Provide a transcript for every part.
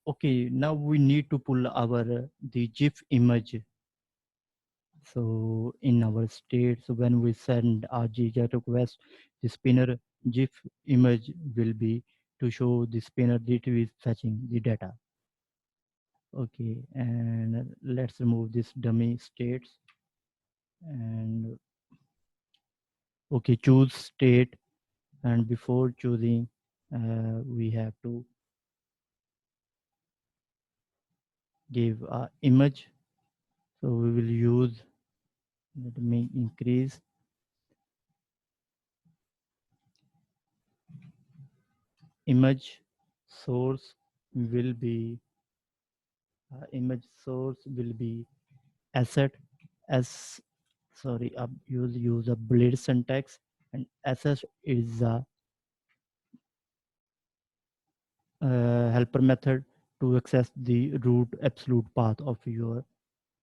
Okay, now we need to pull our the GIF image. So in our state, so when we send our GIF request, the spinner GIF image will be to show the spinner that is fetching the data. Okay, and let's remove this dummy states. And okay, choose state, and before choosing we have to give a image. So we will use, let me increase image source will be image source will be asset as, sorry, use a blade syntax, and asset is a helper method to access the root absolute path of your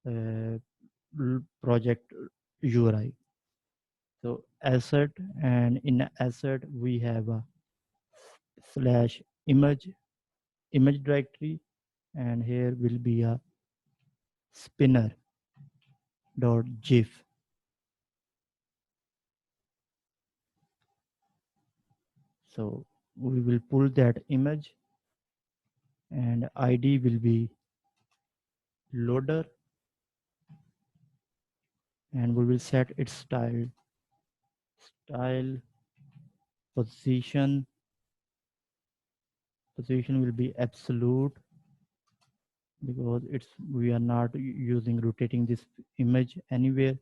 uh, project URI. So asset, and in asset we have a slash image directory, and here will be a spinner dot gif. So we will pull that image, and ID will be loader, and we will set its style position will be absolute, because it's we are not using rotating this image anywhere,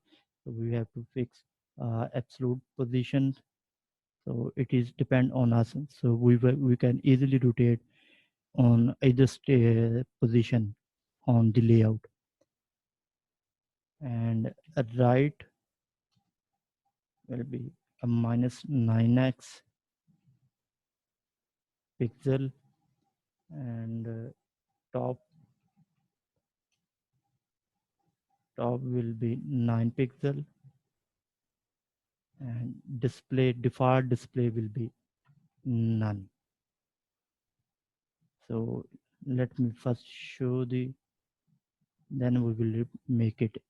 so we have to fix absolute position. So it is depend on us, so we can easily rotate on either position on the layout. And a right will be a minus 9x pixel, and top will be 9 pixel, and default display will be none. So let me first show the, then we will make it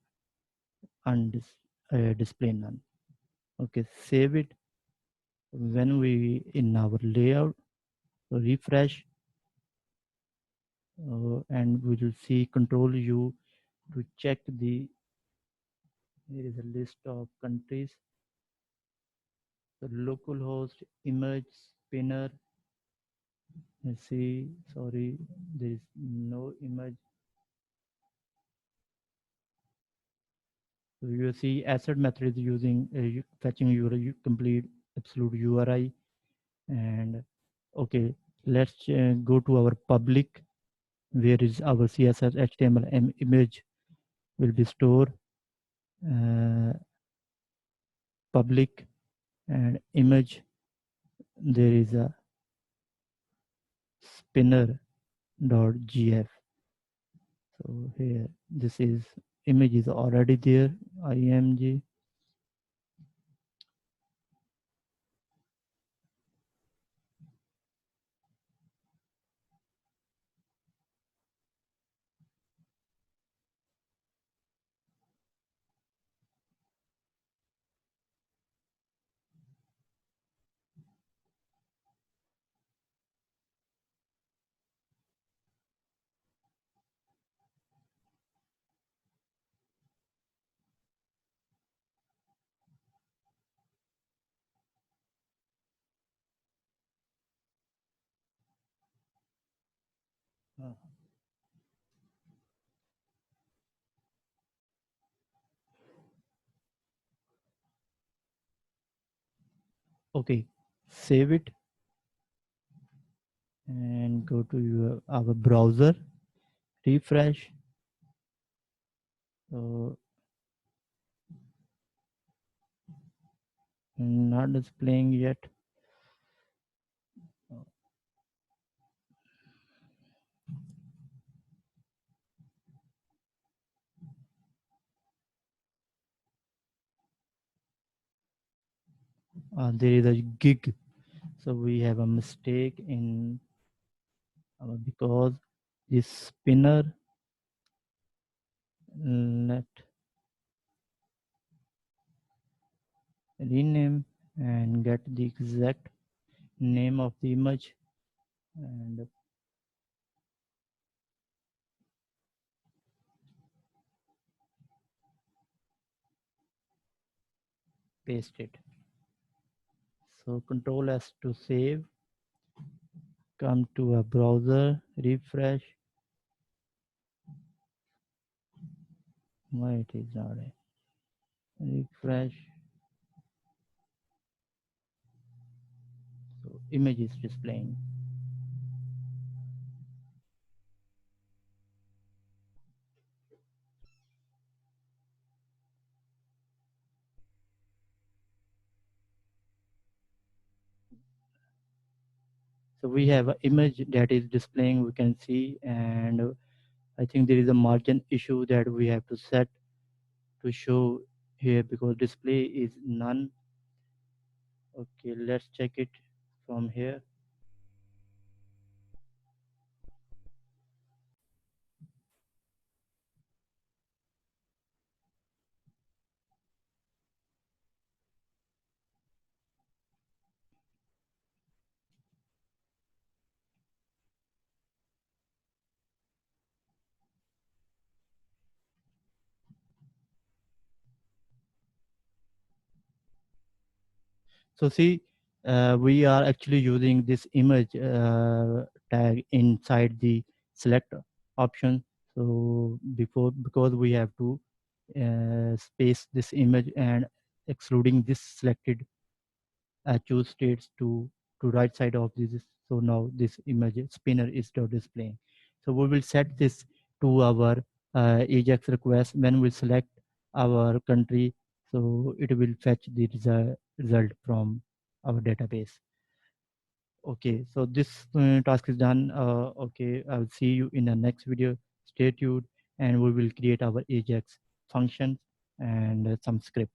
display none. Okay, save it. When we in our layout, so refresh, and we will see control U to check the, there is a list of countries. So localhost image spinner, let's see, sorry, there is no image. So you see asset method is using fetching your complete absolute URI. And okay, let's go to our public, where is our CSS HTML image will be stored. Public and image, there is a spinner.gf. So here this is image is already there, img. Uh, okay, save it and go to our browser, refresh. So not displaying yet. There is a gig, so we have a mistake in because this spinner. Let rename and get the exact name of the image and paste it. So Control S to save. Come to a browser, refresh. Why it is not a refresh? So image is displaying. So we have an image that is displaying, we can see, and I think there is a margin issue that we have to set to show here because display is none. Okay, let's check it from here. So see, we are actually using this image tag inside the select option. So before, because we have to space this image and excluding this selected choose states to right side of this. So now this image spinner is now displaying. So we will set this to our AJAX request when we select our country. So it will fetch the result from our database. Okay, so this task is done. Okay, I'll see you in the next video. Stay tuned and we will create our AJAX functions and some script.